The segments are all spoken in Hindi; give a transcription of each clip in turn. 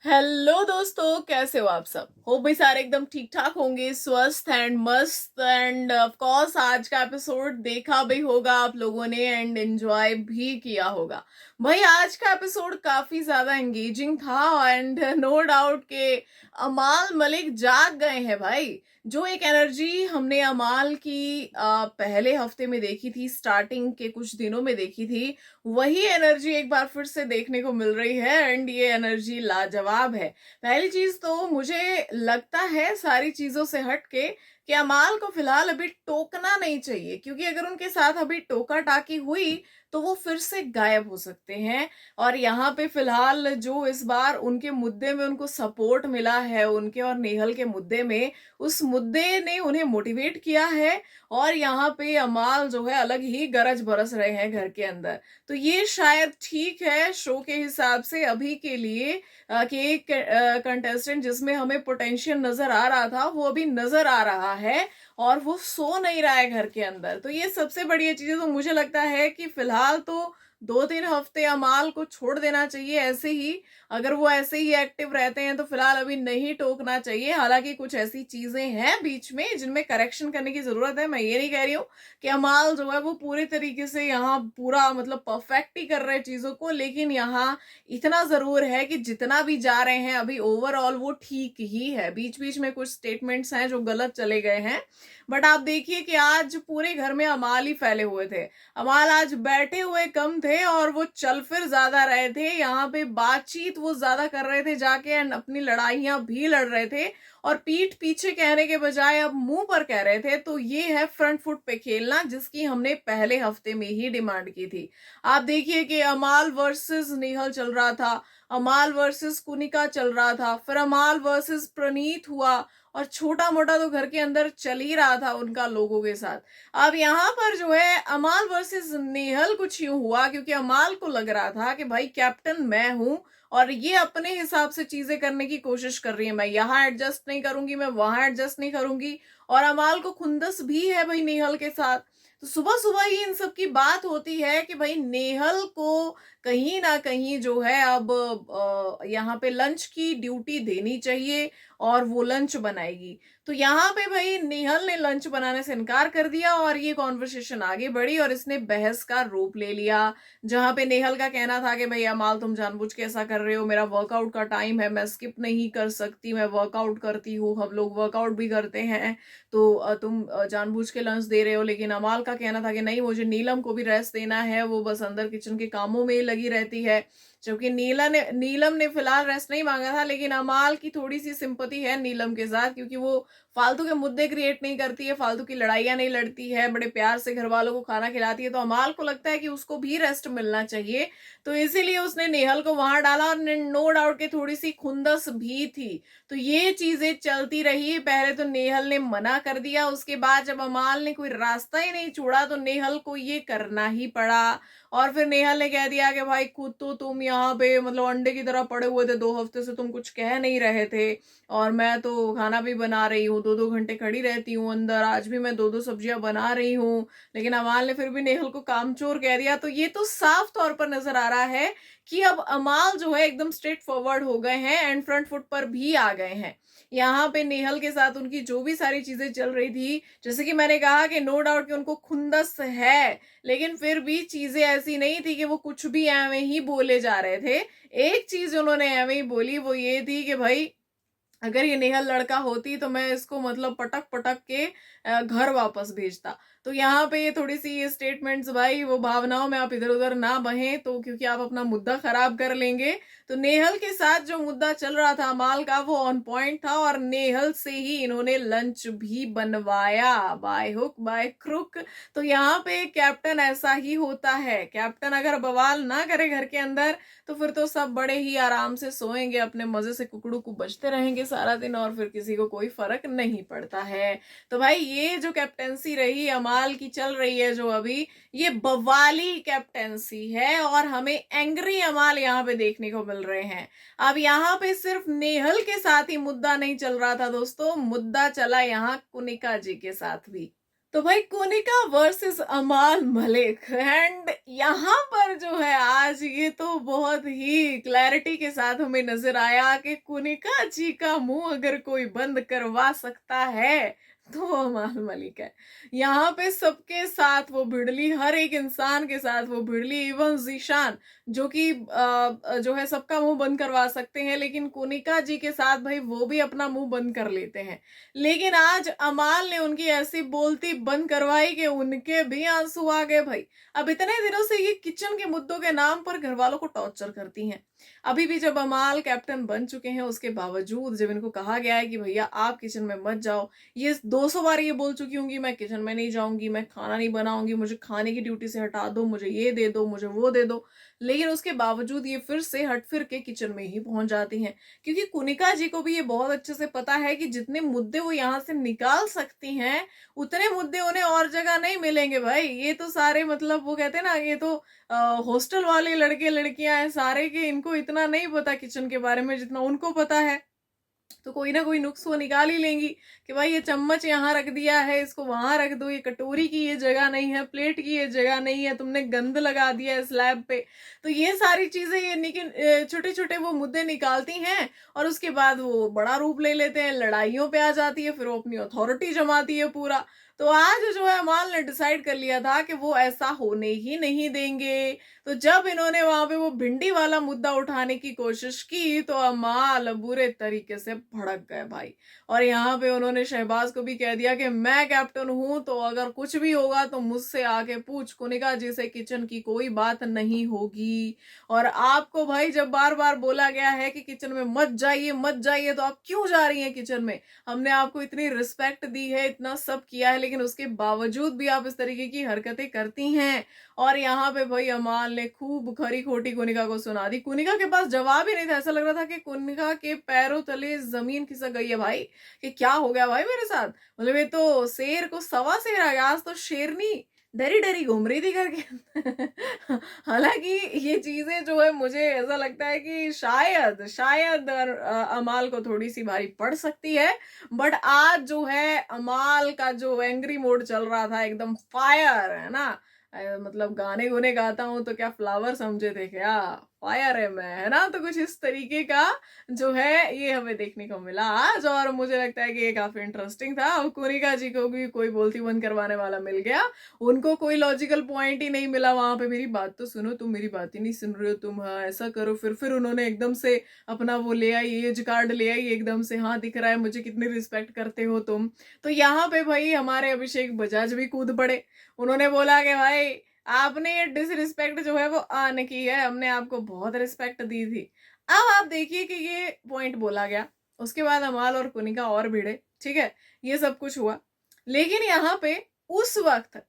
हेलो दोस्तों, कैसे हो आप सब? हो भाई, सारे एकदम ठीक ठाक होंगे, स्वस्थ एंड मस्त। एंड ऑफ कोर्स आज का एपिसोड देखा भी होगा आप लोगों ने एंड एंजॉय भी किया होगा। भाई आज का एपिसोड काफी ज्यादा एंगेजिंग था एंड नो डाउट के अमाल मलिक जाग गए हैं भाई। जो एक एनर्जी हमने अमाल की पहले हफ्ते में देखी थी, स्टार्टिंग के कुछ दिनों में देखी थी, वही एनर्जी एक बार फिर से देखने को मिल रही है एंड ये एनर्जी लाजवाब है। पहली चीज तो मुझे लगता है सारी चीजों से हट के कि अमाल को फिलहाल अभी टोकना नहीं चाहिए, क्योंकि अगर उनके साथ अभी टोका टाकी हुई तो वो फिर से गायब हो सकते हैं। और यहाँ पे फिलहाल जो इस बार उनके मुद्दे में उनको सपोर्ट मिला है, उनके और नेहल के मुद्दे में, उस मुद्दे ने उन्हें मोटिवेट किया है। और यहाँ पे अमाल जो है अलग ही गरज बरस रहे हैं घर के अंदर। तो ये शायद ठीक है शो के हिसाब से अभी के लिए कि एक कंटेस्टेंट जिसमें हमें पोटेंशियल नजर आ रहा था वो अभी नजर आ रहा है और वो सो नहीं रहा है घर के अंदर। तो ये सबसे बढ़िया चीज है। तो मुझे लगता है कि फिलहाल तो 2-3 हफ्ते अमाल को छोड़ देना चाहिए ऐसे ही। अगर वो ऐसे ही एक्टिव रहते हैं तो फिलहाल अभी नहीं टोकना चाहिए। हालांकि कुछ ऐसी चीजें हैं बीच में जिनमें करेक्शन करने की जरूरत है। मैं ये नहीं कह रही हूँ कि अमाल जो है वो पूरे तरीके से यहाँ पूरा मतलब परफेक्ट ही कर रहे हैं चीजों को, लेकिन यहाँ इतना जरूर है कि जितना भी जा रहे हैं अभी ओवरऑल वो ठीक ही है। बीच बीच में कुछ स्टेटमेंट्स हैं जो गलत चले गए हैं, बट आप देखिए कि आज पूरे घर में अमाल ही फैले हुए थे। अमाल आज बैठे हुए कम थे और वो चल फिर ज्यादा रहे थे। यहाँ पे बातचीत वो ज्यादा कर रहे थे जाके एंड अपनी लड़ाइयां भी लड़ रहे थे और पीठ पीछे कहने के बजाय अब मुंह पर कह रहे थे। तो ये है फ्रंट फुट पे खेलना, जिसकी हमने पहले हफ्ते में ही डिमांड की थी। आप देखिए कि अमाल वर्सेस नेहल चल रहा था, अमाल वर्सेस कुनिका चल रहा था, फिर अमाल वर्सेस प्रणीत हुआ और छोटा मोटा तो घर के अंदर चल ही रहा था उनका लोगों के साथ। अब यहाँ पर जो है अमाल वर्सेस नेहल कुछ यूं हुआ क्योंकि अमाल को लग रहा था कि भाई कैप्टन मैं हूं और ये अपने हिसाब से चीजें करने की कोशिश कर रही है। मैं यहाँ एडजस्ट नहीं करूंगी, मैं वहां एडजस्ट नहीं करूंगी। और अमाल को खुंदस भी है भाई नेहल के साथ। तो सुबह सुबह ही इन सब की बात होती है कि भाई नेहल को कहीं ना कहीं जो है अब यहाँ पे लंच की ड्यूटी देनी चाहिए और वो लंच बनाएगी। तो यहाँ पे भाई नेहल ने लंच बनाने से इनकार कर दिया और ये कॉन्वर्सेशन आगे बढ़ी और इसने बहस का रूप ले लिया। जहां पे नेहल का कहना था कि भाई अमाल तुम जानबूझ के ऐसा कर रहे हो, मेरा वर्कआउट का टाइम है, मैं स्किप नहीं कर सकती, मैं वर्कआउट करती हूँ, हम लोग वर्कआउट भी करते हैं, तो तुम जानबूझ के लंच दे रहे हो। लेकिन अमाल का कहना था कि नहीं, मुझे नीलम को भी रेस्ट देना है, वो बस अंदर किचन के कामों में ही लगी रहती है। जबकि नीलम ने फिलहाल रेस्ट नहीं मांगा था, लेकिन अमाल की थोड़ी सी सिंपैथी है नीलम के साथ, क्योंकि वो फालतू के मुद्दे क्रिएट नहीं करती है, फालतू की लड़ाइयां नहीं लड़ती है, बड़े प्यार से घर वालों को खाना खिलाती है। तो अमाल को लगता है कि उसको भी रेस्ट मिलना चाहिए, तो इसीलिए उसने नेहल को वहां डाला। और नो डाउट के थोड़ी सी खुंदस भी थी। तो ये चीजें चलती रही। पहले तो नेहल ने मना कर दिया, उसके बाद जब अमाल ने कोई रास्ता ही नहीं छोड़ा तो नेहल को ये करना ही पड़ा। और फिर नेहल ने कह दिया कि भाई खुद तो तुम यहाँ पे मतलब अंडे की तरह पड़े हुए थे, 2 हफ्ते से तुम कुछ कह नहीं रहे थे और मैं तो खाना भी बना रही हूँ, 2-2 घंटे खड़ी रहती हूँ अंदर, आज भी मैं 2-2 सब्जियां बना रही हूँ। लेकिन अमाल ने फिर भी नेहल को कामचोर कह दिया। तो ये तो साफ तौर पर नजर आ रहा है कि अब अमाल जो है एकदम स्ट्रेट फॉरवर्ड हो गए हैं एंड फ्रंट फुट पर भी आ गए हैं। यहाँ पे नेहल के साथ उनकी जो भी सारी चीजें चल रही थी, जैसे कि मैंने कहा कि नो डाउट कि उनको खुंदस है, लेकिन फिर भी चीजें ऐसी नहीं थी कि वो कुछ भी एवं ही बोले जा रहे थे। एक चीज उन्होंने एवं ही बोली, वो ये थी कि भाई अगर ये नेहल लड़का होती तो मैं इसको मतलब पटक पटक के घर वापस भेजता। तो यहाँ पे ये थोड़ी सी ये स्टेटमेंट्स भाई वो भावनाओं में आप इधर उधर ना बहें, तो क्योंकि आप अपना मुद्दा खराब कर लेंगे। तो नेहल के साथ जो मुद्दा चल रहा था अमाल का, वो ऑन पॉइंट था और नेहल से ही इन्होंने लंच भी बनवाया, बाय हुक बाय क्रुक। तो यहाँ पे कैप्टन ऐसा ही होता है। कैप्टन अगर बवाल ना करे घर के अंदर तो फिर तो सब बड़े ही आराम से सोएंगे, अपने मजे से कुकड़ू को बजते रहेंगे सारा दिन और फिर किसी को कोई फर्क नहीं पड़ता है। तो भाई ये जो कैप्टेंसी रही अमाल की चल रही है जो अभी, ये बवाली कैप्टेंसी है और हमें एंग्री अमाल यहाँ पे देखने को मिल रहे हैं। अब यहाँ पे सिर्फ नेहल के साथ ही मुद्दा नहीं चल रहा था दोस्तों, मुद्दा चला यहाँ कुनिका जी के साथ भी। तो भाई कोनिका वर्सेस अमाल मलिक, एंड यहाँ पर जो है आज ये तो बहुत ही क्लैरिटी के साथ हमें नजर आया कि कोनिका जी का मुंह अगर कोई बंद करवा सकता है तो वो अमाल मलिक है। यहाँ पे सबके साथ वो भिड़ली, हर एक इंसान के साथ वो भिड़ली, इवन जीशान जो कि जो है सबका मुंह बंद करवा सकते हैं, लेकिन कोनिका जी के साथ भाई वो भी अपना मुंह बंद कर लेते हैं। लेकिन आज अमाल ने उनकी ऐसी बोलती बंद करवाई कि उनके भी आंसू आ गए भाई। अब इतने दिनों से ये किचन के मुद्दों के नाम पर घर वालों को टॉर्चर करती हैं। अभी भी जब अमाल कैप्टन बन चुके हैं उसके बावजूद जब इनको कहा गया है कि भैया आप किचन में मत जाओ, ये 200 बार ये बोल चुकी होंगी मैं किचन में नहीं जाऊंगी, मैं खाना नहीं बनाऊंगी, मुझे खाने की ड्यूटी से हटा दो, मुझे ये दे दो, मुझे वो दे दो, लेकिन उसके बावजूद ये फिर से हट फिर के किचन में ही पहुंच जाती हैं। क्योंकि कुनिका जी को भी ये बहुत अच्छे से पता है कि जितने मुद्दे वो यहाँ से निकाल सकती हैं उतने मुद्दे उन्हें और जगह नहीं मिलेंगे भाई। ये तो सारे मतलब वो कहते हैं ना, ये तो हॉस्टल वाले लड़के लड़कियां हैं सारे के, इनको इतना नहीं पता किचन के बारे में जितना उनको पता है। तो कोई ना कोई नुक्स वो निकाल ही लेंगी कि भाई ये चम्मच यहाँ रख दिया है, इसको वहां रख दो, ये कटोरी की ये जगह नहीं है, प्लेट की ये जगह नहीं है, तुमने गंद लगा दिया है स्लैब पे। तो ये सारी चीजें ये छोटे छोटे वो मुद्दे निकालती हैं और उसके बाद वो बड़ा रूप ले लेते हैं, लड़ाइयों पे आ जाती है, फिर वो अपनी अथॉरिटी जमाती है पूरा। तो आज जो है अमाल ने डिसाइड कर लिया था कि वो ऐसा होने ही नहीं देंगे। तो जब इन्होंने वहां पे वो भिंडी वाला मुद्दा उठाने की कोशिश की तो अमाल बुरे तरीके से भड़क गए भाई। और यहाँ पे उन्होंने शहबाज को भी कह दिया कि मैं कैप्टन हूं तो अगर कुछ भी होगा तो मुझसे आके पूछ, कुनिका जी से किचन की कोई बात नहीं होगी। और आपको भाई जब बार बार बोला गया है कि किचन में मत जाइए मत जाइए, तो आप क्यों जा रही हैं किचन में? हमने आपको इतनी रिस्पेक्ट दी है, इतना सब किया है, लेकिन उसके बावजूद भी आप इस तरीके की हरकतें करती हैं। और यहाँ पे भाई अमाल ने खूब खरी खोटी कुनिका को सुना दी। कुनिका के पास जवाब ही नहीं था, ऐसा लग रहा था कि कुनिका के पैरों तले जमीन खिसक गई है भाई, कि क्या हो गया भाई मेरे साथ। मतलब ये तो शेर को सवा शेर आ गया, आज तो शेरनी डरी डरी घूम रही थी करके। हालांकि ये चीजें जो है मुझे ऐसा लगता है कि शायद शायद अमाल को थोड़ी सी भारी पड़ सकती है। बट आज जो है अमाल का जो एंग्री मोड चल रहा था एकदम फायर है ना। मतलब गाने गुने गाता हूँ तो क्या फ्लावर समझे थे क्या, फायर है मैं, है ना। तो कुछ इस तरीके का जो है ये हमें देखने को मिला आज, और मुझे लगता है कि ये काफी इंटरेस्टिंग था। और कुनिका जी को भी कोई बोलती बंद करवाने वाला मिल गया, उनको कोई लॉजिकल पॉइंट ही नहीं मिला वहां पे। मेरी बात तो सुनो, तुम मेरी बात ही नहीं सुन रहे हो तुम, हाँ ऐसा करो। फिर उन्होंने एकदम से अपना वो ले आई, एज कार्ड ले आई एकदम से, हाँ दिख रहा है मुझे कितनी रिस्पेक्ट करते हो तुम। तो यहाँ पे भाई हमारे अभिषेक बजाज भी कूद पड़े। उन्होंने बोला कि भाई आपने ये डिसरिस्पेक्ट जो है वो आने की है, हमने आपको बहुत रिस्पेक्ट दी थी। अब आप देखिए कि ये पॉइंट बोला गया, उसके बाद अमाल और कुनिका और भिड़े, ठीक है, ये सब कुछ हुआ। लेकिन यहाँ पे उस वक्त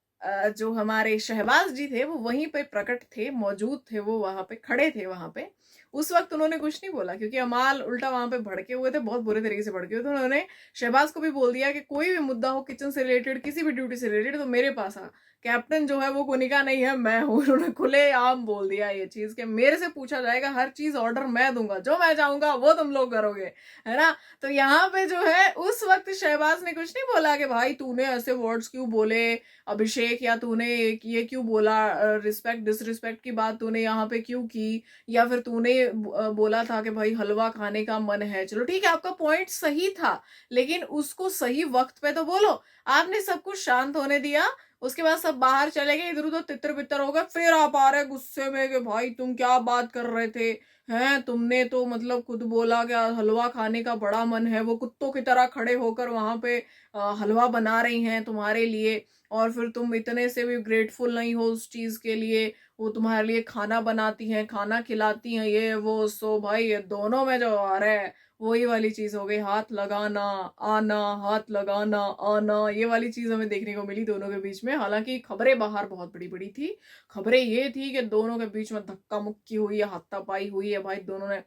जो हमारे शहबाज जी थे वो वहीं पे प्रकट थे, मौजूद थे, वो वहां पे खड़े थे वहां पे। उस वक्त उन्होंने कुछ नहीं बोला क्योंकि अमाल उल्टा वहां पे भड़के हुए थे, बहुत बुरे तरीके से भड़के हुए थे। उन्होंने शहबाज को भी बोल दिया कि कोई भी मुद्दा हो किचन से रिलेटेड, किसी भी ड्यूटी से रिलेटेड, तो मेरे पास आ, कैप्टन जो है वो कुनिका नहीं है मैं हूं। उन्होंने खुले आम बोल दिया ये चीज कि मेरे से पूछा जाएगा, हर चीज ऑर्डर मैं दूंगा, जो मैं चाहूंगा वो तुम लोग करोगे, है ना। तो यहाँ पे जो है उस वक्त शहबाज ने कुछ नहीं बोला कि भाई तूने ऐसे वर्ड्स क्यों बोले अभिषेक, या तूने ये क्यों बोला, रिस्पेक्ट डिसरिस्पेक्ट की बात तूने यहाँ पे क्यों की, या फिर तूने बोला था कि भाई हलवा खाने का मन है। चलो ठीक है, आपका पॉइंट सही था, लेकिन उसको सही वक्त पे तो बोलो। आपने सब कुछ शांत होने दिया, उसके बाद सब बाहर चले गए, इधर उधर तितर बितर हो गए, फिर आप आ रहे गुस्से में कि भाई तुम क्या बात कर रहे थे, हैं तुमने तो मतलब खुद बोला कि हलवा खाने का बड़ा मन है, वो कुत्तों की तरह खड़े होकर वहां पे हलवा बना रही हैं तुम्हारे लिए, और फिर तुम इतने से भी ग्रेटफुल नहीं हो उस चीज के लिए, वो तुम्हारे लिए खाना बनाती हैं, खाना खिलाती हैं, ये वो। सो भाई ये दोनों में जो आ रहा है वही वाली चीज हो गई, हाथ लगाना आना, हाथ लगाना आना, ये वाली चीज हमें देखने को मिली दोनों के बीच में। हालांकि खबरें बाहर बहुत बड़ी बड़ी थी, खबरें ये थी कि दोनों के बीच में धक्का मुक्की हुई है, हाथापाई हुई है भाई, दोनों ने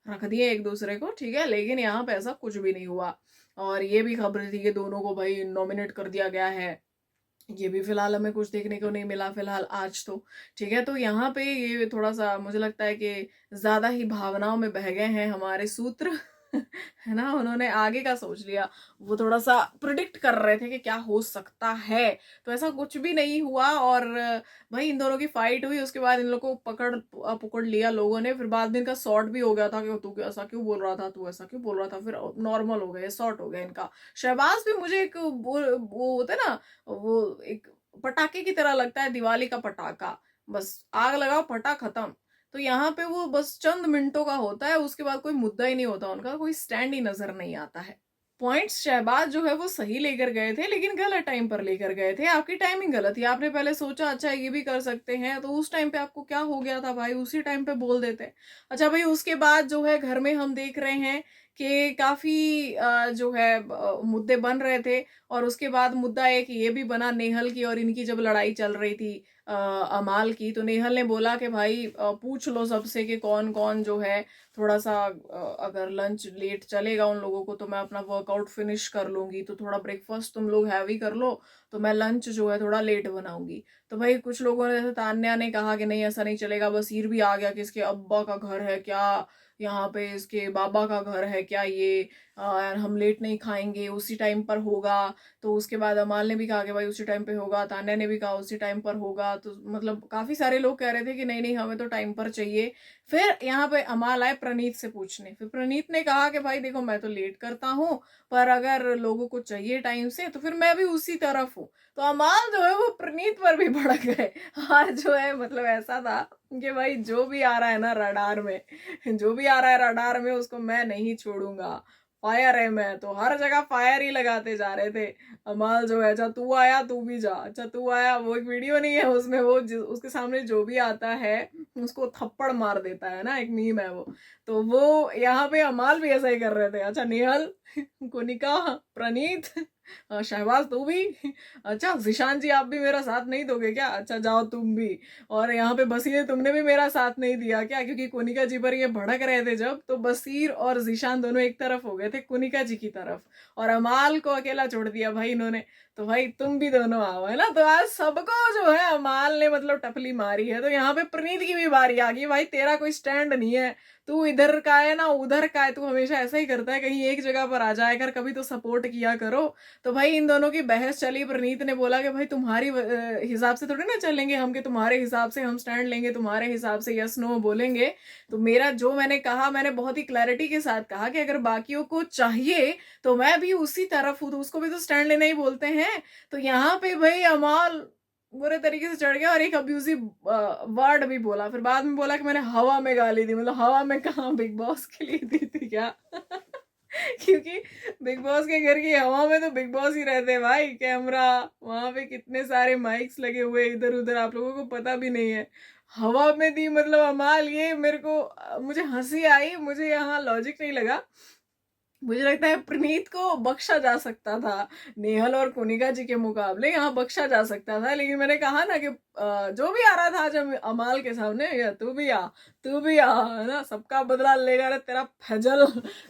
रख दिए एक दूसरे को, ठीक है। लेकिन यहाँ पे ऐसा कुछ भी नहीं हुआ। और ये भी खबर थी कि दोनों को भाई नॉमिनेट कर दिया गया है, ये भी फिलहाल हमें कुछ देखने को नहीं मिला फिलहाल आज तो, ठीक है। तो यहाँ पे ये थोड़ा सा मुझे लगता है कि ज्यादा ही भावनाओं में बह गए हैं हमारे सूत्र। है ना, उन्होंने आगे का सोच लिया। वो थोड़ा सा प्रिडिक्ट कर रहे थे कि क्या हो सकता है, तो ऐसा कुछ भी नहीं हुआ। और भाई इन दोनों की फाइट हुई, उसके बाद इन लोगों को पकड़ लिया लोगों ने। फिर बाद में इनका सॉर्ट भी हो गया था कि तू ऐसा क्यों बोल रहा था, तू ऐसा क्यों बोल रहा था। फिर नॉर्मल हो गए, सॉर्ट हो गया इनका। शहबाज भी मुझे एक वो होता है ना, वो एक पटाखे की तरह लगता है, दिवाली का पटाखा, बस आग लगाओ फटा खत्म। तो यहाँ पे वो बस चंद मिनटों का होता है, उसके बाद कोई मुद्दा ही नहीं होता, उनका कोई स्टैंड ही नजर नहीं आता है। पॉइंट्स शहबाज जो है वो सही लेकर गए थे, लेकिन गलत टाइम पर लेकर गए थे। आपकी टाइमिंग गलत थी। आपने पहले सोचा अच्छा ये भी कर सकते हैं, तो उस टाइम पे आपको क्या हो गया था भाई, उसी टाइम पे बोल देते। अच्छा भाई, उसके बाद जो है घर में हम देख रहे हैं कि काफी जो है मुद्दे बन रहे थे। और उसके बाद मुद्दा एक ये भी बना नेहल की और इनकी, जब लड़ाई चल रही थी अमाल की, तो नेहल ने बोला कि भाई पूछ लो सबसे कि कौन कौन जो है थोड़ा सा अगर लंच लेट चलेगा उन लोगों को तो मैं अपना वर्कआउट फिनिश कर लूंगी, तो थोड़ा ब्रेकफास्ट तुम लोग हैवी कर लो, तो मैं लंच जो है थोड़ा लेट बनाऊंगी। तो भाई कुछ लोगों ने, जैसे तान्या ने कहा कि नहीं ऐसा नहीं चलेगा। बसीर भी आ गया कि इसके अब्बा का घर है क्या, यहाँ पे इसके बाबा का घर है क्या ये, हम लेट नहीं खाएंगे, उसी टाइम पर होगा। तो उसके बाद अमाल ने भी कहा कि भाई उसी टाइम पे होगा, तान्या ने भी कहा उसी टाइम पर होगा। तो मतलब काफी सारे लोग कह रहे थे कि नहीं नहीं हमें तो टाइम पर चाहिए। फिर यहाँ पे अमाल आए प्रणीत से पूछने। फिर प्रणीत ने कहा कि भाई देखो मैं तो लेट करता हूँ, पर अगर लोगों को चाहिए टाइम से तो फिर मैं भी उसी तरफ हूँ। तो अमाल जो है वो प्रणीत पर भी भड़क गए। और जो है मतलब ऐसा था कि भाई जो भी आ रहा है ना रडार में, जो भी आ रहा है रडार में उसको मैं नहीं छोड़ूंगा। फायर है, मैं तो हर जगह फायर ही लगाते जा रहे थे। अमाल जो है, अच्छा तू आया तू भी जा, अच्छा तू आया, वो एक वीडियो नहीं है उसमें वो उसके सामने जो भी आता है उसको थप्पड़ मार देता है ना, एक मीम है वो। तो वो यहाँ पे अमाल भी ऐसा ही कर रहे थे। अच्छा नेहल, कोनिका, प्रणीत, शहबाज तू भी, अच्छा जिशान जी आप भी मेरा साथ नहीं दोगे क्या, अच्छा जाओ तुम भी। और यहाँ पे बसीर तुमने भी मेरा साथ नहीं दिया क्या, क्योंकि कोनिका जी पर ये भड़क रहे थे जब, तो बसीर और जिशान दोनों एक तरफ हो गए थे कोनिका जी की तरफ, और अमाल को अकेला छोड़ दिया भाई इन्होंने। तो भाई तुम भी दोनों आओ, है ना। तो आज सबको जो है अमाल ने मतलब टपली मारी है। तो यहाँ पे प्रणीत की भी बारी आ गई, भाई तेरा कोई स्टैंड नहीं है, तू इधर का है ना उधर का है, तू हमेशा ऐसा ही करता है, कहीं एक जगह पर आ जाया कर, कभी तो सपोर्ट किया करो। तो भाई इन दोनों की बहस चली। प्रणीत ने बोला कि भाई तुम्हारी हिसाब से थोड़ी ना चलेंगे हम, कि तुम्हारे हिसाब से हम स्टैंड लेंगे, तुम्हारे हिसाब से यस नो बोलेंगे। तो मेरा जो मैंने कहा, मैंने बहुत ही क्लैरिटी के साथ कहा कि अगर बाकियों को चाहिए तो मैं भी उसी तरफ हूँ, तो उसको भी तो स्टैंड लेना ही बोलते हैं। तो यहाँ पे भाई अमाल बुरे तरीके से चढ़ गया और एक अब्यूजिव वर्ड भी बोला। फिर बाद में बोला कि मैंने हवा में गाली दी, मतलब हवा में कहाँ, बिग बॉस के लिए दी थी क्या? क्योंकि बिग बॉस के घर की हवा में तो बिग बॉस ही रहते हैं भाई, कैमरा वहां पे कितने सारे माइक्स लगे हुए इधर उधर, आप लोगों को पता भी नहीं है। हवा में दी मतलब अमाल, ये मेरे को मुझे हंसी आई, मुझे यहाँ लॉजिक नहीं लगा। मुझे लगता है प्रणीत को बख्शा जा सकता था, नेहल और कोनिका जी के मुकाबले यहाँ बख्शा जा सकता था। लेकिन मैंने कहा ना कि जो भी आ रहा था आज अमाल के सामने, या तू भी आ, तू भी आ, है ना, सबका बदला लेगा रे तेरा फैजल।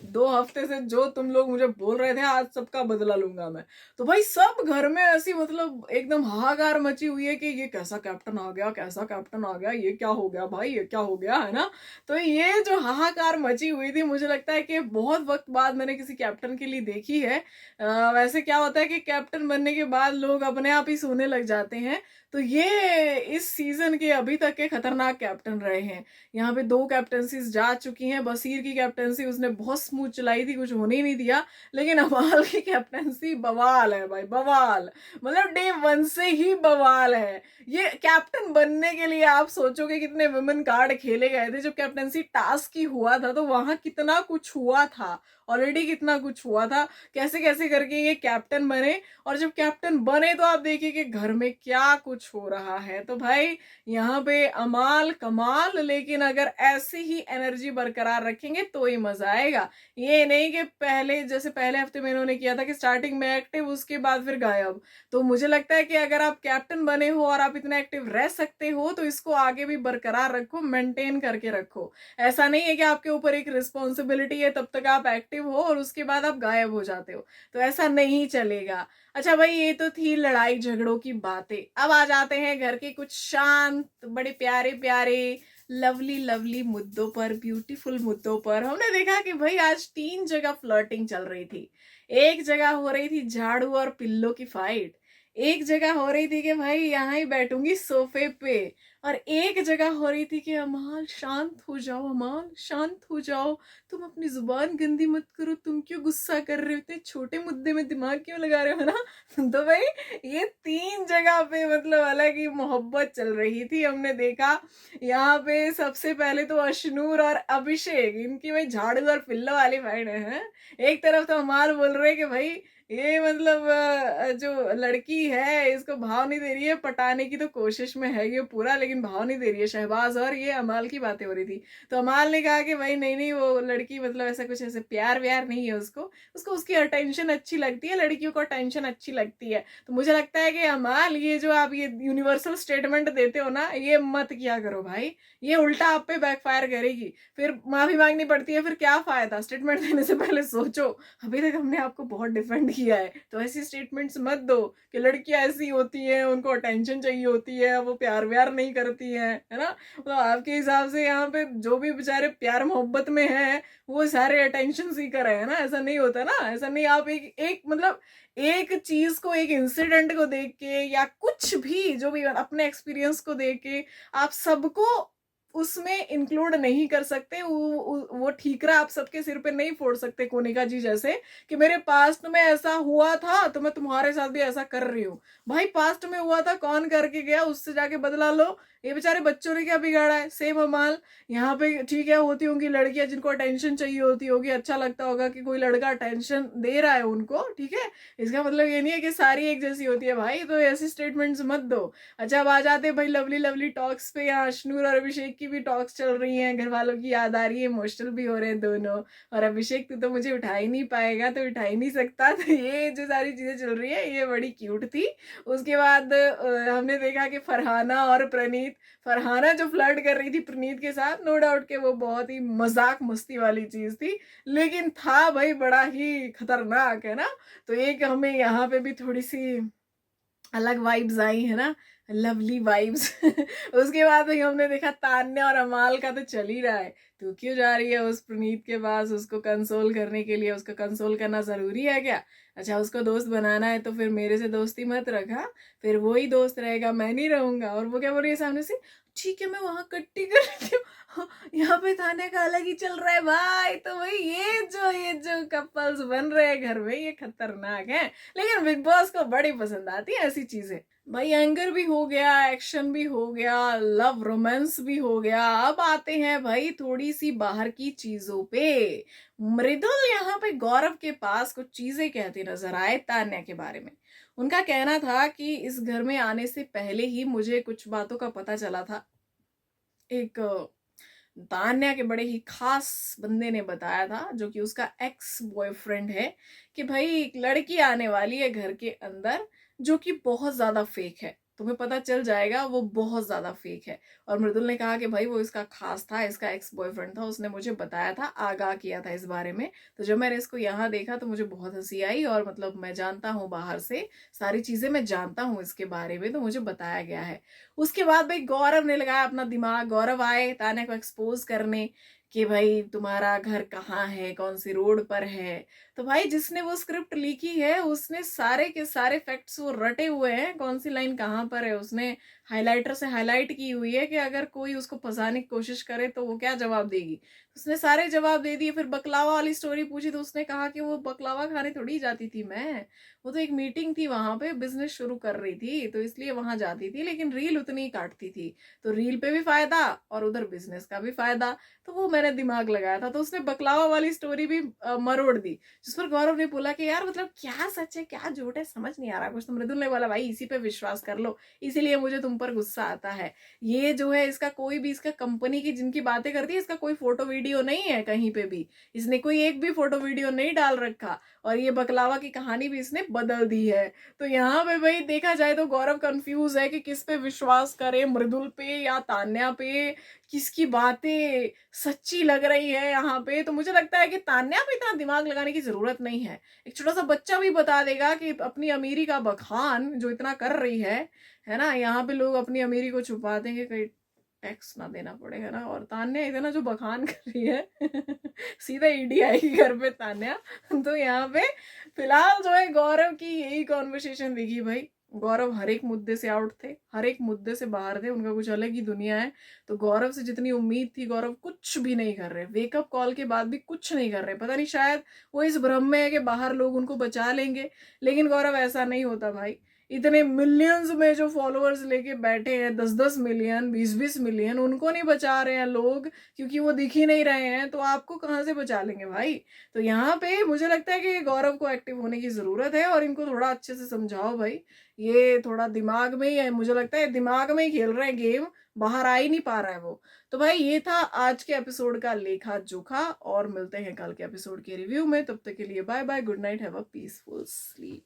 2 हफ्ते से जो तुम लोग मुझे बोल रहे थे आज सबका बदला लूंगा मैं। तो भाई सब घर में ऐसी मतलब एकदम हाहाकार मची हुई है कि ये कैसा कैप्टन आ गया, कैसा कैप्टन आ गया, ये क्या हो गया भाई, ये क्या हो गया, है ना। तो ये जो हाहाकार मची हुई थी, मुझे लगता है कि बहुत वक्त बाद मैंने किसी कैप्टन के लिए देखी है। वैसे क्या होता है कि कैप्टन बनने के बाद लोग अपने आप ही सोने लग जाते हैं। तो ये इस सीजन के अभी तक के खतरनाक कैप्टन रहे हैं। यहाँ पे 2 कैप्टनसीज जा चुकी हैं। बसीर की कैप्टनसी उसने बहुत स्मूथ चलाई थी, कुछ होने ही नहीं दिया। लेकिन अमाल की कैप्टनसी बवाल है भाई, बवाल, मतलब डे 1 से ही बवाल है। ये कैप्टन बनने के लिए आप सोचोगे कितने वुमेन कार्ड खेले गए थे। जब कैप्टनसी टास्क ही हुआ था तो वहां कितना कुछ हुआ था, ऑलरेडी कितना कुछ हुआ था, कैसे कैसे करके ये कैप्टन बने। और जब कैप्टन बने तो आप देखिए कि घर में क्या कुछ हो रहा है। तो भाई यहाँ पे अमाल कमाल, लेकिन अगर ऐसी ही एनर्जी बरकरार रखेंगे तो ही मजा आएगा। ये नहीं कि पहले जैसे पहले हफ्ते में इन्होंने किया था कि स्टार्टिंग में एक्टिव उसके बाद फिर गायब। तो मुझे लगता है कि अगर आप कैप्टन बने हो और आप इतना एक्टिव रह सकते हो तो इसको आगे भी बरकरार रखो, मेंटेन करके रखो। ऐसा नहीं है कि आपके ऊपर एक रिस्पॉन्सिबिलिटी है तब तक आप एक्टिव हो और उसके बाद आप गायब हो जाते हो, तो ऐसा नहीं चलेगा। अच्छा भाई, ये तो थी लड़ाई झगड़ों की बातें। अब आ जाते हैं घर के कुछ शांत बड़े प्यारे प्यारे लवली लवली मुद्दों पर, ब्यूटीफुल मुद्दों पर हमने देखा कि भाई आज 3 जगह फ्लर्टिंग चल रही थी। एक जगह हो रही थी झाड़ू और पिल्लो की फाइट, एक जगह हो रही थी कि भाई यहाँ ही बैठूंगी सोफे पे, और एक जगह हो रही थी कि अमाल शांत हो जाओ, अमाल शांत हो जाओ, तुम अपनी जुबान गंदी मत करो, तुम क्यों गुस्सा कर रहे हो, इतने छोटे मुद्दे में दिमाग क्यों लगा रहे हो ना। तो भाई ये 3 जगह पे मतलब अलग ही मोहब्बत चल रही थी। हमने देखा यहाँ पे सबसे पहले तो अशनूर और अभिषेक, इनकी भाई झाड़ू और पिल्लो वाली फाइट है। एक तरफ तो अमाल बोल रहे कि भाई ये मतलब जो लड़की है इसको भाव नहीं दे रही है, पटाने की तो कोशिश में है ये पूरा, लेकिन भाव नहीं दे रही है शहबाज, और ये अमाल की बातें हो रही थी। तो अमाल ने कहा कि भाई नहीं नहीं, वो लड़की मतलब ऐसा कुछ ऐसे प्यार व्यार नहीं है उसको, उसको उसकी अटेंशन अच्छी लगती है, लड़कियों को अटेंशन अच्छी लगती है। तो मुझे लगता है कि अमाल ये जो आप ये यूनिवर्सल स्टेटमेंट देते हो ना, ये मत किया करो भाई, ये उल्टा आप पे बैकफायर करेगी, फिर माफी मांगनी पड़ती है, फिर क्या फायदा। स्टेटमेंट देने से पहले सोचो, अभी तक हमने आपको बहुत डिफेंड किया है, तो ऐसी स्टेटमेंट्स मत दो कि लड़कियां ऐसी होती हैं, उनको अटेंशन चाहिए होती है, वो प्यार व्यार नहीं करती हैं, है ना। तो आपके हिसाब से यहाँ पे जो भी बेचारे प्यार मोहब्बत में हैं वो सारे अटेंशन सीकर है ना, ऐसा नहीं होता ना, ऐसा नहीं। आप एक एक मतलब एक चीज को, एक इंसिडेंट को देख के या कुछ भी जो भी अपने एक्सपीरियंस को देख के आप सबको उसमें इंक्लूड नहीं कर सकते। वो ठीकरा आप सबके सिर पे नहीं फोड़ सकते कोनिका जी जैसे, कि मेरे पास्ट में ऐसा हुआ था तो मैं तुम्हारे साथ भी ऐसा कर रही हूँ। भाई पास्ट में हुआ था, कौन करके गया, उससे जाके बदला लो। ये बेचारे बच्चों ने क्या बिगाड़ा है। सेम अमाल यहाँ पे ठीक है, होती होंगी लड़कियां जिनको अटेंशन चाहिए होती होगी, अच्छा लगता होगा कि कोई लड़का अटेंशन दे रहा है उनको, ठीक है, इसका मतलब ये नहीं है कि सारी एक जैसी होती है भाई, तो ऐसी स्टेटमेंट्स मत दो। अच्छा अब आ जाते भाई लवली लवली टॉक्स पे। यहाँ अशनूर और अभिषेक की भी टॉक्स चल रही हैं, घर वालों की याद आ रही है, इमोशनल भी हो रहे हैं दोनों। और अभिषेक तू तो मुझे उठा ही नहीं पाएगा, तो उठा ही नहीं सकता। तो ये जो सारी चीजें चल रही है ये बड़ी क्यूट थी। उसके बाद हमने देखा कि फरहाना और प्रणीत, फरहाना जो फ्लर्ट कर रही थी प्रणीत के साथ, नो डाउट के वो बहुत ही मजाक मस्ती वाली चीज थी, लेकिन था भाई बड़ा ही खतरनाक, है ना। तो एक हमें यहाँ पे भी थोड़ी सी अलग वाइब्स आई है ना, लवली वाइब्स। उसके बाद भाई हमने देखा तान्या और अमाल का तो चल ही रहा है, तू क्यों जा रही है उस प्रणीत के पास उसको कंसोल करने के लिए, उसको कंसोल करना जरूरी है क्या। अच्छा उसको दोस्त बनाना है तो फिर मेरे से दोस्ती मत रखा, फिर वो ही दोस्त रहेगा, मैं नहीं रहूंगा। और वो क्या बोल रही है सामने से, ठीक है मैं वहां कट्टी कर लेती हूँ। यहाँ पे खाने का अलग ही चल रहा है भाई। तो भाई ये जो कपल्स बन रहे हैं घर में ये खतरनाक है, लेकिन बिग बॉस को बड़ी पसंद आती है ऐसी चीजें। भाई एंगर भी हो गया, एक्शन भी हो गया, लव रोमांस भी हो गया। अब आते हैं भाई थोड़ी सी बाहर की चीजों पे। मृदुल यहाँ पे गौरव के पास कुछ चीजें कहते नजर आए तान्या के बारे में। उनका कहना था कि इस घर में आने से पहले ही मुझे कुछ बातों का पता चला था। एक तान्या के बड़े ही खास बंदे ने बताया था, जो कि उसका एक्स बॉयफ्रेंड है, कि भाई एक लड़की आने वाली है घर के अंदर जो कि बहुत ज्यादा फेक है, तुम्हें पता चल जाएगा वो बहुत ज्यादा फेक है। और मृदुल ने कहा कि भाई वो इसका खास था, इसका एक्स बॉयफ्रेंड था, उसने मुझे बताया था, आगाह किया था इस बारे में। तो जब मैंने इसको यहाँ देखा तो मुझे बहुत हंसी आई, और मतलब मैं जानता हूँ बाहर से सारी चीजें, मैं जानता हूँ इसके बारे में, तो मुझे बताया गया है। उसके बाद भाई गौरव ने लगाया अपना दिमाग, गौरव आए तान्या को एक्सपोज करने कि भाई तुम्हारा घर कहाँ है, कौन सी रोड पर है। तो भाई जिसने वो स्क्रिप्ट लिखी है उसने सारे के सारे फैक्ट्स वो रटे हुए हैं, कौन सी लाइन कहाँ पर है उसने हाइलाइटर से हाईलाइट की हुई है, कि अगर कोई उसको फंसाने की कोशिश करे तो वो क्या जवाब देगी। उसने सारे जवाब दे दिए। फिर बकलावा वाली स्टोरी पूछी तो उसने कहा कि वो बकलावा खाने थोड़ी जाती थी मैं, वो तो एक मीटिंग थी वहां पे, बिजनेस शुरू कर रही थी तो इसलिए वहां जाती थी, लेकिन रील उतनी ही काटती थी। तो रील पे भी फायदा और उधर बिजनेस का भी फायदा, तो वो मैंने दिमाग लगाया था। तो उसने बकलावा वाली स्टोरी भी मरोड़ दी, जिस पर गौरव ने बोला कि यार मतलब क्या सच है क्या झूठ है समझ नहीं आ रहा कुछ। तो मृदुल ने बोला भाई इसी पे विश्वास कर लो, इसीलिए मुझे तुम पर गुस्सा आता है। ये जो है इसका कोई भी, इसका कंपनी की जिनकी बातें करती है इसका कोई फोटो वीडियो नहीं है कहीं पे भी, इसने कोई एक भी फोटो वीडियो नहीं डाल रखा, और ये बकलावा की कहानी भी इसने बदल दी है। तो यहाँ पे भाई देखा जाए तो गौरव कंफ्यूज है कि किस पे विश्वास करे, मृदुल पे या तान्या पे, किसकी बातें सच्ची लग रही है यहाँ पे। तो मुझे लगता है कि तान्या पे इतना दिमाग लगाने की जरूरत नहीं है, एक छोटा सा बच्चा भी बता देगा कि अपनी अमीरी का बखान जो इतना कर रही है ना, यहाँ पे लोग अपनी अमीरी को छुपा देंगे कहीं टैक्स ना देना पड़े, है ना। और तान्या इतना जो बखान कर रही है सीधा ईडी आएगी घर पे तान्या। तो यहाँ पे फिलहाल जो है गौरव की यही कॉन्वर्सेशन दिखी भाई। गौरव हर एक मुद्दे से आउट थे, हर एक मुद्दे से बाहर थे, उनका कुछ अलग ही दुनिया है। तो गौरव से जितनी उम्मीद थी, गौरव कुछ भी नहीं कर रहे, वेकअप कॉल के बाद भी कुछ नहीं कर रहे। पता नहीं, शायद वो इस भ्रम में है कि बाहर लोग उनको बचा लेंगे, लेकिन गौरव ऐसा नहीं होता भाई। इतने मिलियंस में जो फॉलोअर्स लेके बैठे हैं, 10-10 मिलियन, 20-20 मिलियन, उनको नहीं बचा रहे हैं लोग, क्योंकि वो दिख ही नहीं रहे हैं, तो आपको कहाँ से बचा लेंगे भाई। तो यहाँ पे मुझे लगता है कि गौरव को एक्टिव होने की जरूरत है, और इनको थोड़ा अच्छे से समझाओ भाई। ये थोड़ा दिमाग में ही है, मुझे लगता है दिमाग में ही खेल रहे हैं गेम, बाहर आ ही नहीं पा रहा है वो। तो भाई ये था आज के एपिसोड का लेखा जोखा, और मिलते हैं कल के एपिसोड के रिव्यू में। तब तक के लिए bye bye, good night, have a peaceful sleep.